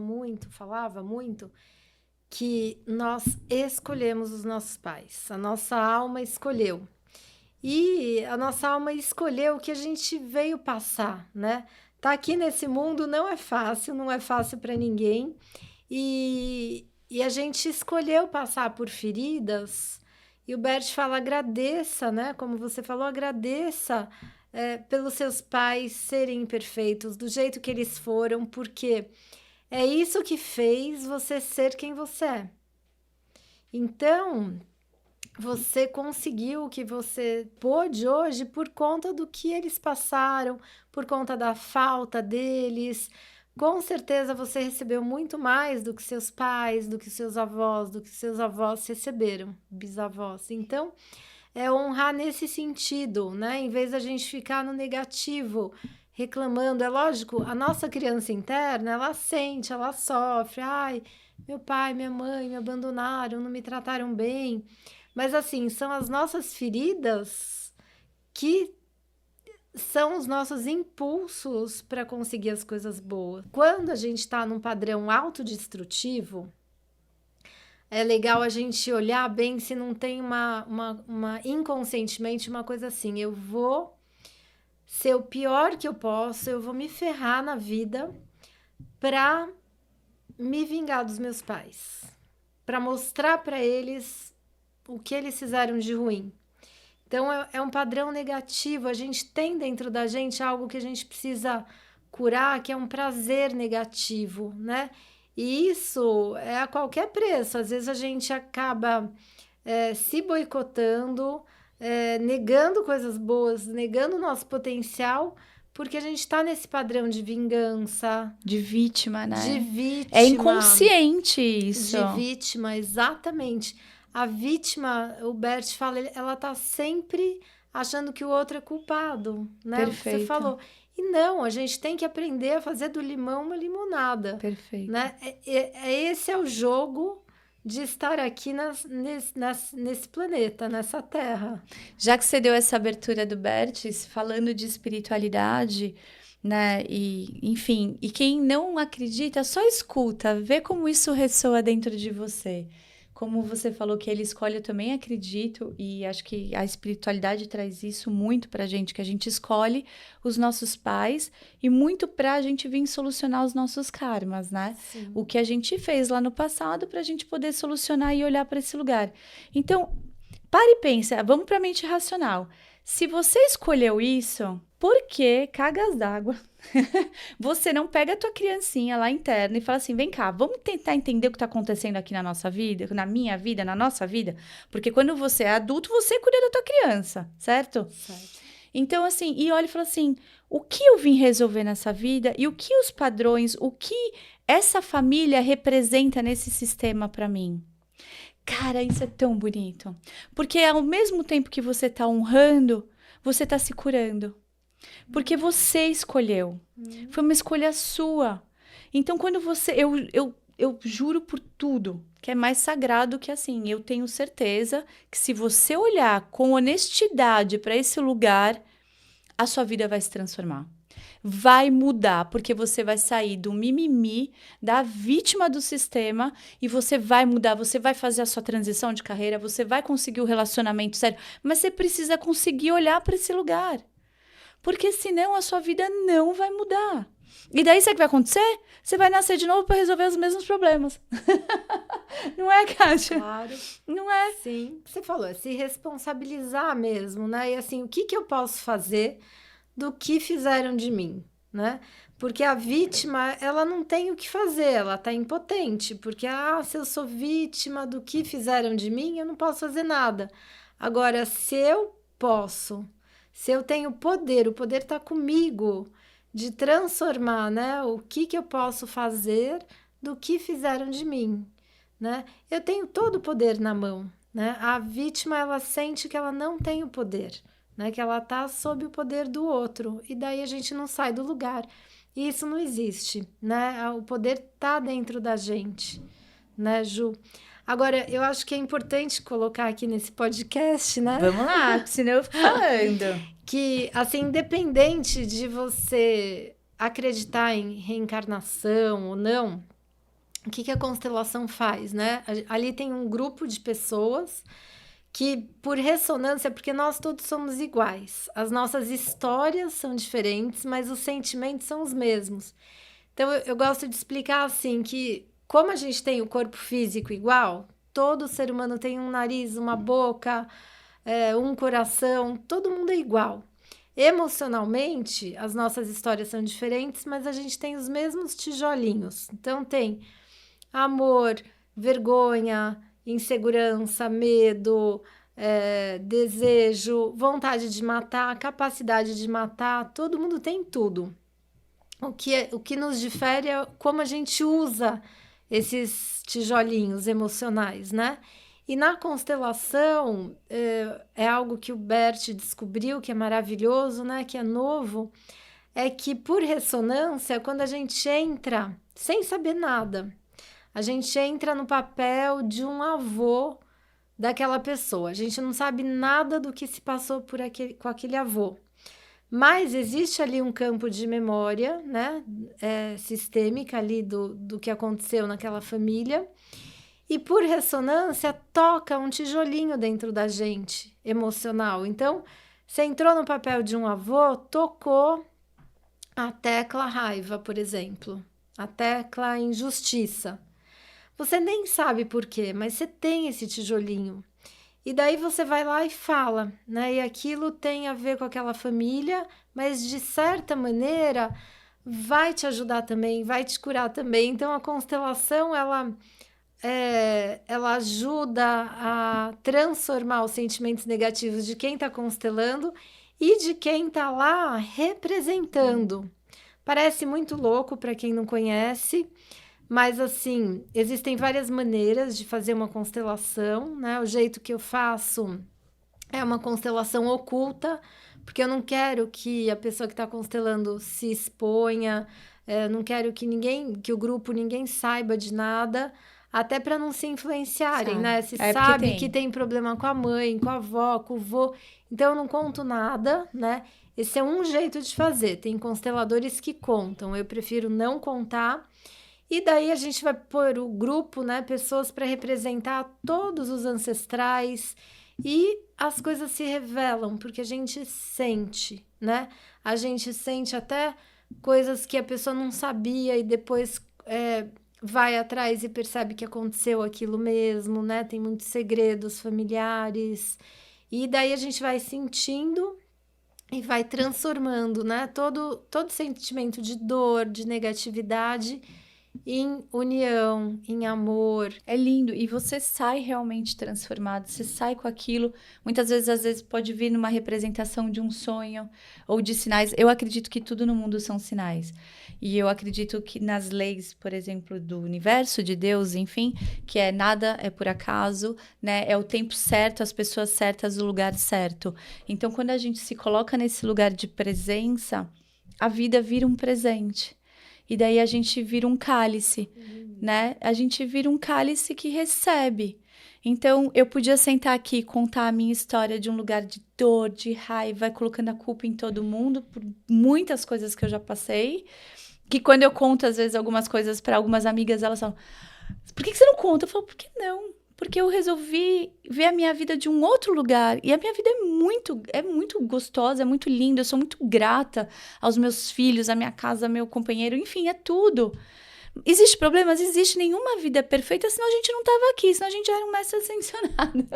muito, que nós escolhemos os nossos pais. A nossa alma escolheu. E a nossa alma escolheu o que a gente veio passar, né? Tá aqui nesse mundo não é fácil para ninguém. E a gente escolheu passar por feridas. E o Bert fala, agradeça, né? Como você falou, agradeça pelos seus pais serem imperfeitos, do jeito que eles foram, porque é isso que fez você ser quem você é. Então, você conseguiu o que você pôde hoje por conta do que eles passaram, por conta da falta deles. Com certeza você recebeu muito mais do que seus pais, do que seus avós, do que seus avós receberam, bisavós. Então, é honrar nesse sentido, né? Em vez da gente ficar no negativo, reclamando. É lógico, a nossa criança interna, ela sente, ela sofre. Ai, meu pai, minha mãe me abandonaram, não me trataram bem. Mas assim, são as nossas feridas que são os nossos impulsos para conseguir as coisas boas. Quando a gente está num padrão autodestrutivo, é legal a gente olhar bem se não tem uma inconscientemente uma coisa assim, eu vou ser o pior que eu posso, eu vou me ferrar na vida para me vingar dos meus pais, para mostrar para eles o que eles fizeram de ruim. Então, é um padrão negativo. A gente tem dentro da gente algo que a gente precisa curar, que é um prazer negativo, né? E isso é a qualquer preço. Às vezes a gente acaba se boicotando, negando coisas boas, negando o nosso potencial, porque a gente está nesse padrão de vingança. De vítima, né? De vítima. É inconsciente isso. De vítima, exatamente. A vítima, o Bert fala, ela tá sempre achando que o outro é culpado, né? Perfeito. Você falou. E não, a gente tem que aprender a fazer do limão uma limonada. Perfeito. Né? Esse é o jogo de estar aqui nesse planeta, nessa terra. Já que você deu essa abertura do Bert, falando de espiritualidade, né? E, enfim, e quem não acredita, só escuta, vê como isso ressoa dentro de você. Como você falou que ele escolhe, eu também acredito, e acho que a espiritualidade traz isso muito pra gente, que a gente escolhe os nossos pais e muito pra gente vir solucionar os nossos karmas, né? Sim. O que a gente fez lá no passado pra gente poder solucionar e olhar para esse lugar. Então, pare e pensa, vamos pra mente racional. Se você escolheu isso, por que, cagas d'água, você não pega a tua criancinha lá interna e fala assim, vem cá, vamos tentar entender o que está acontecendo aqui na nossa vida, na minha vida, na nossa vida? Porque quando você é adulto, você cuida da tua criança, certo? Certo. Então, assim, e olha e fala assim, o que eu vim resolver nessa vida e o que os padrões, o que essa família representa nesse sistema para mim? Cara, isso é tão bonito. Porque ao mesmo tempo que você está honrando, você está se curando. Porque você escolheu. Foi uma escolha sua. Então, quando você... Eu juro por tudo que é mais sagrado que assim. Eu tenho certeza que se você olhar com honestidade para esse lugar, a sua vida vai se transformar. Vai mudar, porque você vai sair do mimimi, da vítima do sistema, e você vai mudar, você vai fazer a sua transição de carreira, você vai conseguir o relacionamento sério, mas você precisa conseguir olhar para esse lugar. Porque senão a sua vida não vai mudar. E daí sabe o que vai acontecer? Você vai nascer de novo para resolver os mesmos problemas. Não é, Kátia? Claro. Não é? Sim. Você falou, é se responsabilizar mesmo, né? E assim, o que eu posso fazer do que fizeram de mim, né? Porque a vítima, ela não tem o que fazer, ela tá impotente. Porque, se eu sou vítima do que fizeram de mim, eu não posso fazer nada. Agora, se eu posso... Se eu tenho poder, o poder está comigo de transformar, né? O que eu posso fazer do que fizeram de mim, né? Eu tenho todo o poder na mão, né? A vítima, ela sente que ela não tem o poder, né? Que ela está sob o poder do outro. E daí a gente não sai do lugar. E isso não existe, né? O poder está dentro da gente, né, Ju? Agora, eu acho que é importante colocar aqui nesse podcast, né? Vamos lá, senão eu fico falando. Que, assim, independente de você acreditar em reencarnação ou não, o que a constelação faz, né? Ali tem um grupo de pessoas que, por ressonância, porque nós todos somos iguais. As nossas histórias são diferentes, mas os sentimentos são os mesmos. Então, eu gosto de explicar assim que... Como a gente tem o corpo físico igual, todo ser humano tem um nariz, uma boca, um coração, todo mundo é igual. Emocionalmente, as nossas histórias são diferentes, mas a gente tem os mesmos tijolinhos. Então, tem amor, vergonha, insegurança, medo, desejo, vontade de matar, capacidade de matar. Todo mundo tem tudo. O que nos difere é como a gente usa esses tijolinhos emocionais, né? E na constelação, é algo que o Bert descobriu, que é maravilhoso, né? Que é novo, é que por ressonância, quando a gente entra sem saber nada, a gente entra no papel de um avô daquela pessoa. A gente não sabe nada do que se passou com aquele avô. Mas existe ali um campo de memória, né? Sistêmica ali do que aconteceu naquela família. E por ressonância, toca um tijolinho dentro da gente, emocional. Então, você entrou no papel de um avô, tocou a tecla raiva, por exemplo, a tecla injustiça. Você nem sabe por quê, mas você tem esse tijolinho. E daí você vai lá e fala, né? E aquilo tem a ver com aquela família, mas de certa maneira vai te ajudar também, vai te curar também. Então, a constelação, ela ajuda a transformar os sentimentos negativos de quem está constelando e de quem está lá representando. Parece muito louco para quem não conhece, mas assim, existem várias maneiras de fazer uma constelação, né? O jeito que eu faço é uma constelação oculta, porque eu não quero que a pessoa que está constelando se exponha, não quero que o grupo, ninguém saiba de nada, até para não se influenciarem, né? Se sabe que tem problema com a mãe, com a avó, com o vô, então eu não conto nada, né? Esse é um jeito de fazer. Tem consteladores que contam, eu prefiro não contar. E daí a gente vai pôr o grupo, né? Pessoas para representar todos os ancestrais e as coisas se revelam, porque a gente sente, né? A gente sente até coisas que a pessoa não sabia e depois vai atrás e percebe que aconteceu aquilo mesmo, né? Tem muitos segredos familiares. E daí a gente vai sentindo e vai transformando, né? Todo sentimento de dor, de negatividade em união, em amor. É lindo. E você sai realmente transformado, você sai com aquilo. Muitas vezes, às vezes, pode vir numa representação de um sonho ou de sinais. Eu acredito que tudo no mundo são sinais. E eu acredito que nas leis, por exemplo, do universo, de Deus, enfim, que nada é por acaso, né? É o tempo certo, as pessoas certas, o lugar certo. Então, quando a gente se coloca nesse lugar de presença, a vida vira um presente. E daí a gente vira um cálice, né? A gente vira um cálice que recebe. Então, eu podia sentar aqui e contar a minha história de um lugar de dor, de raiva, colocando a culpa em todo mundo, por muitas coisas que eu já passei. Que quando eu conto, às vezes, algumas coisas para algumas amigas, elas falam, por que você não conta? Eu falo, por que não? Porque eu resolvi ver a minha vida de um outro lugar. E a minha vida é muito gostosa, é muito linda. Eu sou muito grata aos meus filhos, à minha casa, ao meu companheiro. Enfim, é tudo. Existe problemas? Existe. Nenhuma vida é perfeita, senão a gente não estava aqui. Senão a gente era um mestre ascensionado.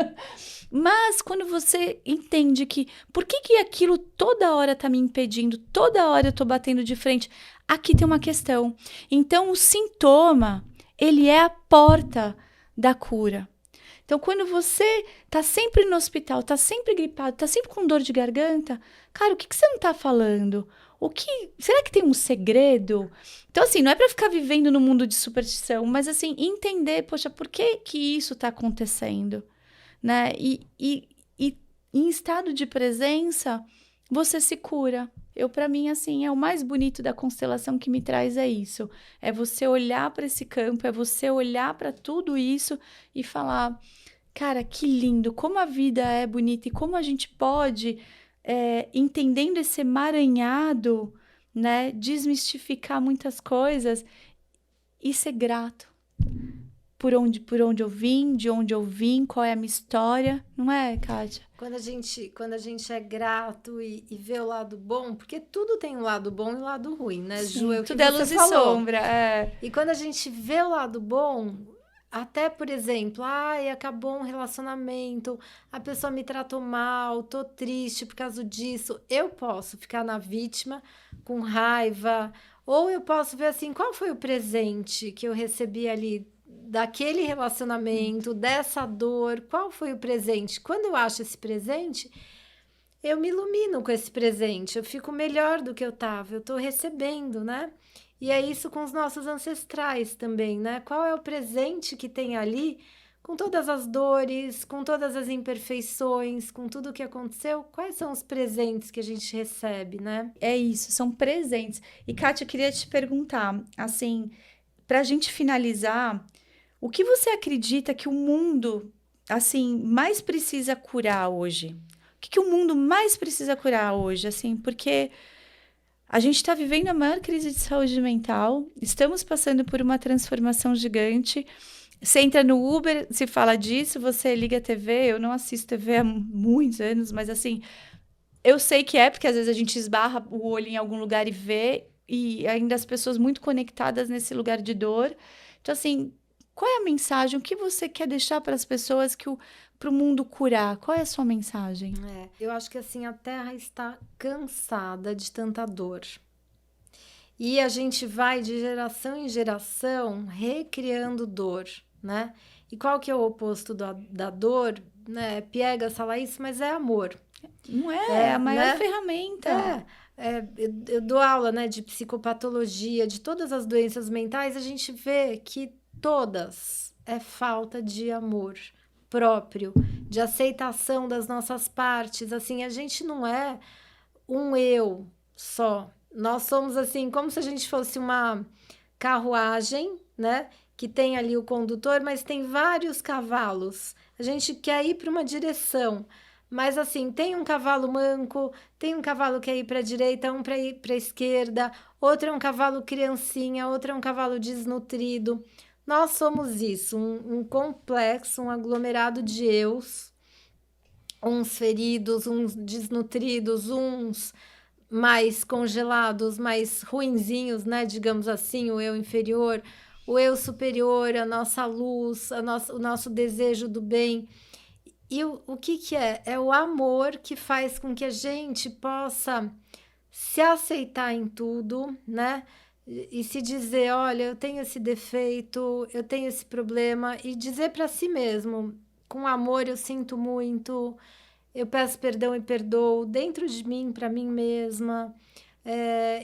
Mas quando você entende que... Por que aquilo toda hora está me impedindo? Toda hora eu estou batendo de frente. Aqui tem uma questão. Então, o sintoma, ele é a porta da cura. Então, quando você tá sempre no hospital, tá sempre gripado, tá sempre com dor de garganta, cara, o que você não tá falando? Será que tem um segredo? Então, assim, não é para ficar vivendo no mundo de superstição, mas, assim, entender, poxa, por que isso tá acontecendo, né? E em estado de presença, você se cura. Para mim, assim, o mais bonito da constelação que me traz é isso. É você olhar para esse campo, é você olhar para tudo isso e falar, cara, que lindo, como a vida é bonita e como a gente pode, entendendo esse emaranhado, né, desmistificar muitas coisas e ser grato por onde eu vim, de onde eu vim, qual é a minha história, não é, Kátia? Quando a gente é grato e vê o lado bom, porque tudo tem um lado bom e um lado ruim, né, Sim, Ju? tudo é luz e sombra. E quando a gente vê o lado bom, até, por exemplo, ai, acabou um relacionamento, a pessoa me tratou mal, tô triste por causa disso. Eu posso ficar na vítima com raiva, ou eu posso ver assim, qual foi o presente que eu recebi ali daquele relacionamento, dessa dor, qual foi o presente? Quando eu acho esse presente, eu me ilumino com esse presente, eu fico melhor do que eu tava, eu tô recebendo, né? E é isso com os nossos ancestrais também, né? Qual é o presente que tem ali, com todas as dores, com todas as imperfeições, com tudo o que aconteceu? Quais são os presentes que a gente recebe, né? É isso, são presentes. E, Kátia, eu queria te perguntar, assim, para a gente finalizar, o que você acredita que o mundo, assim, mais precisa curar hoje? O que que o mundo mais precisa curar hoje? Assim, porque a gente está vivendo a maior crise de saúde mental, estamos passando por uma transformação gigante. Você entra no Uber, se fala disso, você liga a TV, eu não assisto TV há muitos anos, mas assim, eu sei que é, porque às vezes a gente esbarra o olho em algum lugar e vê, e ainda as pessoas muito conectadas nesse lugar de dor. Então, assim, qual é a mensagem? O que você quer deixar para as pessoas para o mundo curar? Qual é a sua mensagem? Eu acho que assim, a Terra está cansada de tanta dor. E a gente vai de geração em geração recriando dor, né? E qual que é o oposto da dor, né? Piegas fala isso, mas é amor. Não é a maior né? ferramenta. Eu dou aula, né, de psicopatologia, de todas as doenças mentais, a gente vê que todas é falta de amor próprio, de aceitação das nossas partes. Assim, a gente não é um eu só. Nós somos assim, como se a gente fosse uma carruagem, né? Que tem ali o condutor, mas tem vários cavalos. A gente quer ir para uma direção, mas assim, tem um cavalo manco, tem um cavalo que quer ir para a direita, um para ir para a esquerda, outro é um cavalo criancinha, outro é um cavalo desnutrido. Nós somos isso, um complexo, um aglomerado de eus, uns feridos, uns desnutridos, uns mais congelados, mais ruinzinhos, né? Digamos assim, o eu inferior, o eu superior, a nossa luz, o nosso desejo do bem. E o que, que é? É o amor que faz com que a gente possa se aceitar em tudo, né? E se dizer, olha, eu tenho esse defeito, eu tenho esse problema, e dizer para si mesmo, com amor eu sinto muito, eu peço perdão e perdoo dentro de mim, para mim mesma.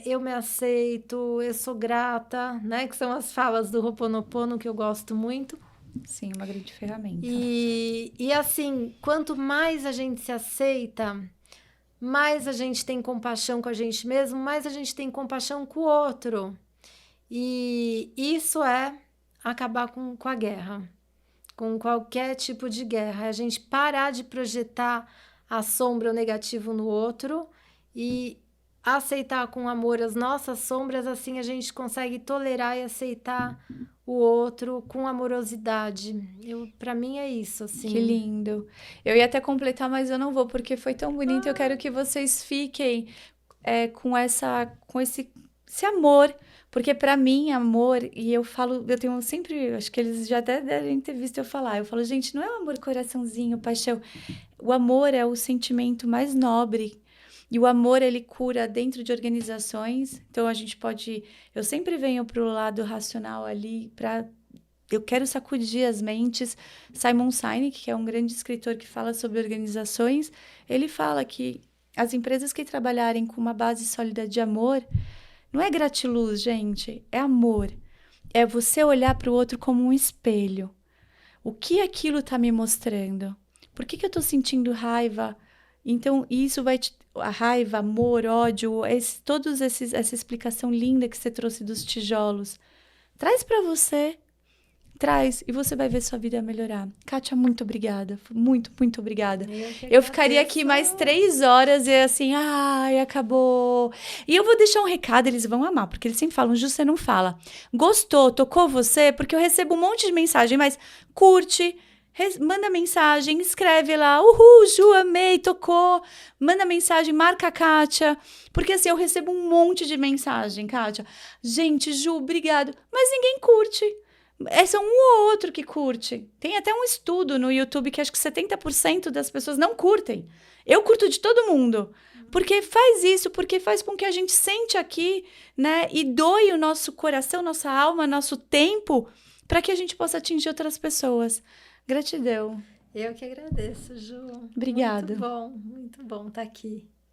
Eu me aceito, eu sou grata, né? Que são as falas do Ho'oponopono que eu gosto muito. Sim, uma grande ferramenta. E assim, quanto mais a gente se aceita, mais a gente tem compaixão com a gente mesmo, mais a gente tem compaixão com o outro. E isso é acabar com a guerra, com qualquer tipo de guerra. É a gente parar de projetar a sombra, o negativo no outro e aceitar com amor as nossas sombras, assim a gente consegue tolerar e aceitar o outro com amorosidade. Para mim é isso, assim. Que lindo. Eu ia até completar, mas eu não vou, porque foi tão bonito. Eu quero que vocês fiquem com esse amor. Porque para mim, amor, e eu falo, eu tenho sempre, acho que eles já até devem ter visto eu falar. Eu falo, gente, não é o amor coraçãozinho, paixão. O amor é o sentimento mais nobre. E o amor, ele cura dentro de organizações. Então, a gente pode... Eu sempre venho para o lado racional ali, eu quero sacudir as mentes. Simon Sinek, que é um grande escritor que fala sobre organizações, ele fala que as empresas que trabalharem com uma base sólida de amor, não é gratiluz, gente, é amor. É você olhar para o outro como um espelho. O que aquilo está me mostrando? Por que eu estou sentindo raiva? Então, isso vai a raiva, amor, ódio, essa explicação linda que você trouxe dos tijolos. Traz para você. Traz e você vai ver sua vida melhorar. Kátia, muito obrigada. Muito, muito obrigada. Eu ficaria aqui mais 3 horas e assim, ai, acabou. E eu vou deixar um recado, eles vão amar, porque eles sempre falam, Ju, você não fala. Gostou, tocou você? Porque eu recebo um monte de mensagem, mas curte, manda mensagem, escreve lá, uhul, Ju, amei, tocou. Manda mensagem, marca a Kátia. Porque assim, eu recebo um monte de mensagem, Kátia. Gente, Ju, obrigado. Mas ninguém curte. É só um ou outro que curte. Tem até um estudo no YouTube que acho que 70% das pessoas não curtem. Eu curto de todo mundo. Porque faz isso, porque faz com que a gente sente aqui, né? E doe o nosso coração, nossa alma, nosso tempo, para que a gente possa atingir outras pessoas. Gratidão. Eu que agradeço, Ju. Obrigada. Muito bom estar aqui.